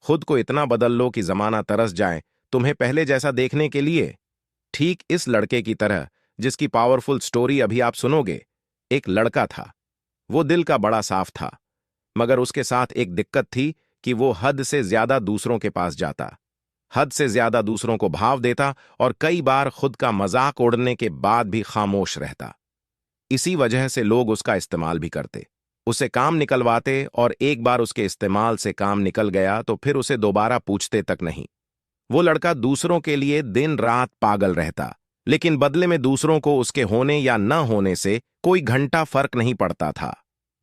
खुद को इतना बदल लो कि जमाना तरस जाए तुम्हें पहले जैसा देखने के लिए। ठीक इस लड़के की तरह जिसकी पावरफुल स्टोरी अभी आप सुनोगे। एक लड़का था। वो दिल का बड़ा साफ था, मगर उसके साथ एक दिक्कत थी कि वो हद से ज्यादा दूसरों के पास जाता, हद से ज्यादा दूसरों को भाव देता और कई बार खुद का मजाक उड़ने के बाद भी खामोश रहता। इसी वजह से लोग उसका इस्तेमाल भी करते, उसे काम निकलवाते, और एक बार उसके इस्तेमाल से काम निकल गया तो फिर उसे दोबारा पूछते तक नहीं। वो लड़का दूसरों के लिए दिन रात पागल रहता, लेकिन बदले में दूसरों को उसके होने या न होने से कोई घंटा फर्क नहीं पड़ता था।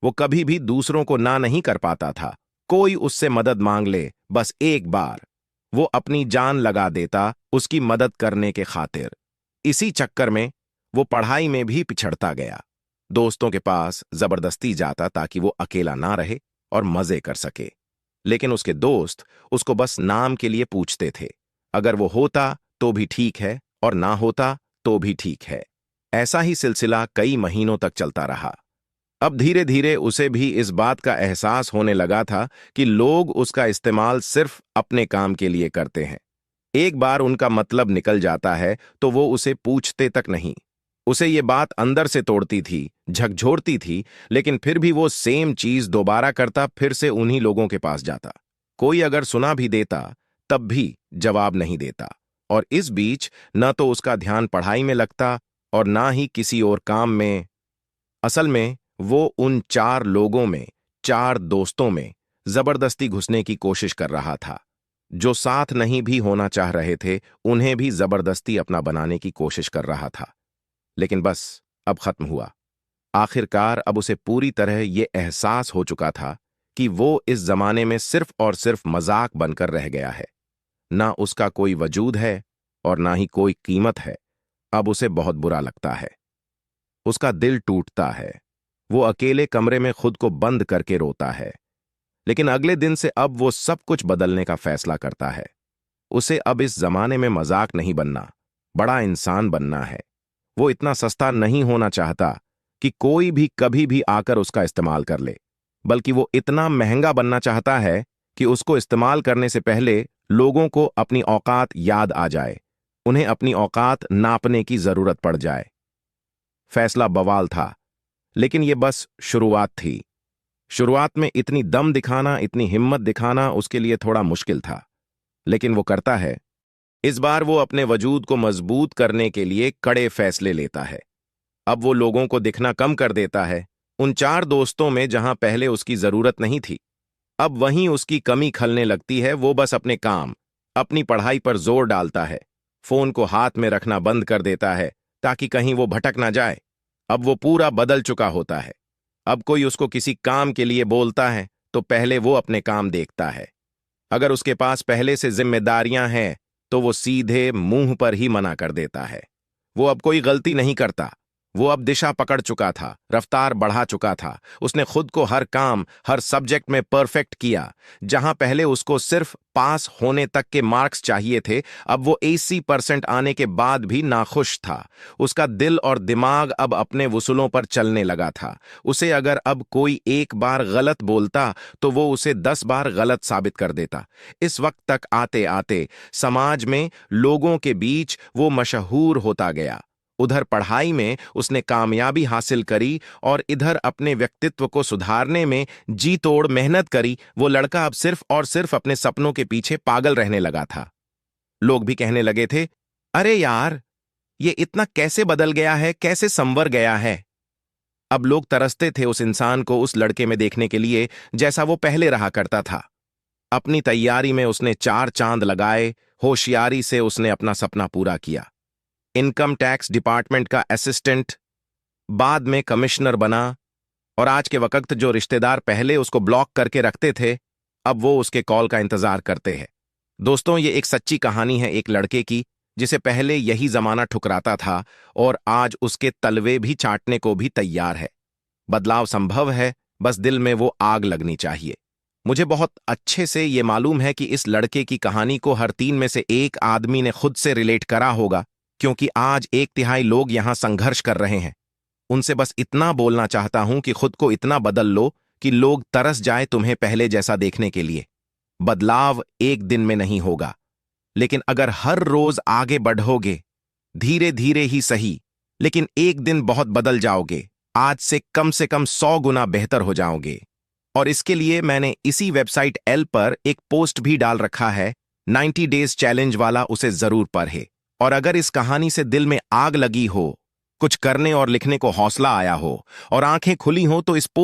वो कभी भी दूसरों को ना नहीं कर पाता था। कोई उससे मदद मांग ले, बस एक बार, वो अपनी जान लगा देता उसकी मदद करने के खातिर। इसी चक्कर में वो पढ़ाई में भी पिछड़ता गया। दोस्तों के पास जबरदस्ती जाता ताकि वो अकेला ना रहे और मजे कर सके, लेकिन उसके दोस्त उसको बस नाम के लिए पूछते थे। अगर वो होता तो भी ठीक है और ना होता तो भी ठीक है। ऐसा ही सिलसिला कई महीनों तक चलता रहा। अब धीरे धीरे उसे भी इस बात का एहसास होने लगा था कि लोग उसका इस्तेमाल सिर्फ अपने काम के लिए करते हैं। एक बार उनका मतलब निकल जाता है तो वो उसे पूछते तक नहीं। उसे ये बात अंदर से तोड़ती थी, झकझोरती थी, लेकिन फिर भी वो सेम चीज दोबारा करता, फिर से उन्हीं लोगों के पास जाता। कोई अगर सुना भी देता तब भी जवाब नहीं देता, और इस बीच न तो उसका ध्यान पढ़ाई में लगता और ना ही किसी और काम में। असल में वो उन चार लोगों में, चार दोस्तों में जबरदस्ती घुसने की कोशिश कर रहा था। जो साथ नहीं भी होना चाह रहे थे उन्हें भी जबरदस्ती अपना बनाने की कोशिश कर रहा था। लेकिन बस अब खत्म हुआ। आखिरकार अब उसे पूरी तरह ये एहसास हो चुका था कि वो इस जमाने में सिर्फ और सिर्फ मजाक बनकर रह गया है। ना उसका कोई वजूद है और ना ही कोई कीमत है। अब उसे बहुत बुरा लगता है। उसका दिल टूटता है। वो अकेले कमरे में खुद को बंद करके रोता है। लेकिन अगले दिन से अब वो सब कुछ बदलने का फैसला करता है। उसे अब इस जमाने में मजाक नहीं बनना, बड़ा इंसान बनना है। वो इतना सस्ता नहीं होना चाहता कि कोई भी कभी भी आकर उसका इस्तेमाल कर ले, बल्कि वो इतना महंगा बनना चाहता है कि उसको इस्तेमाल करने से पहले लोगों को अपनी औकात याद आ जाए, उन्हें अपनी औकात नापने की जरूरत पड़ जाए। फैसला बवाल था, लेकिन ये बस शुरुआत थी। शुरुआत में इतनी दम दिखाना, इतनी हिम्मत दिखाना उसके लिए थोड़ा मुश्किल था, लेकिन वो करता है। इस बार वो अपने वजूद को मजबूत करने के लिए कड़े फैसले लेता है। अब वो लोगों को दिखना कम कर देता है। उन चार दोस्तों में जहां पहले उसकी जरूरत नहीं थी, अब वहीं उसकी कमी खलने लगती है। वो बस अपने काम, अपनी पढ़ाई पर जोर डालता है। फोन को हाथ में रखना बंद कर देता है ताकि कहीं वो भटक ना जाए। अब वो पूरा बदल चुका होता है। अब कोई उसको किसी काम के लिए बोलता है तो पहले वो अपने काम देखता है। अगर उसके पास पहले से जिम्मेदारियां हैं तो वो सीधे मुंह पर ही मना कर देता है। वो अब कोई गलती नहीं करता। वो अब दिशा पकड़ चुका था, रफ्तार बढ़ा चुका था। उसने खुद को हर काम, हर सब्जेक्ट में परफेक्ट किया। जहां पहले उसको सिर्फ पास होने तक के मार्क्स चाहिए थे, अब वो 80% आने के बाद भी नाखुश था। उसका दिल और दिमाग अब अपने वसूलों पर चलने लगा था। उसे अगर अब कोई एक बार गलत बोलता तो वो उसे 10 बार गलत साबित कर देता। इस वक्त तक आते आते समाज में, लोगों के बीच वो मशहूर होता गया। उधर पढ़ाई में उसने कामयाबी हासिल करी और इधर अपने व्यक्तित्व को सुधारने में जी तोड़ मेहनत करी। वो लड़का अब सिर्फ और सिर्फ अपने सपनों के पीछे पागल रहने लगा था। लोग भी कहने लगे थे, अरे यार, ये इतना कैसे बदल गया है, कैसे संवर गया है। अब लोग तरसते थे उस इंसान को उस लड़के में देखने के लिए जैसा वो पहले रहा करता था। अपनी तैयारी में उसने 4 चांद लगाए, होशियारी से उसने अपना सपना पूरा किया। इनकम टैक्स डिपार्टमेंट का असिस्टेंट, बाद में कमिश्नर बना, और आज के वक्त जो रिश्तेदार पहले उसको ब्लॉक करके रखते थे, अब वो उसके कॉल का इंतजार करते हैं। दोस्तों, ये एक सच्ची कहानी है एक लड़के की जिसे पहले यही जमाना ठुकराता था और आज उसके तलवे भी चाटने को भी तैयार है। बदलाव संभव है, बस दिल में वो आग लगनी चाहिए। मुझे बहुत अच्छे से ये मालूम है कि इस लड़के की कहानी को हर 3 में से एक आदमी ने खुद से रिलेट करा होगा, क्योंकि आज 1/3 लोग यहां संघर्ष कर रहे हैं। उनसे बस इतना बोलना चाहता हूं कि खुद को इतना बदल लो कि लोग तरस जाए तुम्हें पहले जैसा देखने के लिए। बदलाव एक दिन में नहीं होगा, लेकिन अगर हर रोज आगे बढ़ोगे, धीरे धीरे ही सही, लेकिन एक दिन बहुत बदल जाओगे। आज से कम 100 गुना बेहतर हो जाओगे। और इसके लिए मैंने इसी वेबसाइट एल पर एक पोस्ट भी डाल रखा है, 90 डेज चैलेंज वाला, उसे जरूर पढ़े। और अगर इस कहानी से दिल में आग लगी हो, कुछ करने और लिखने को हौसला आया हो और आंखें खुली हो, तो इस पोस्ट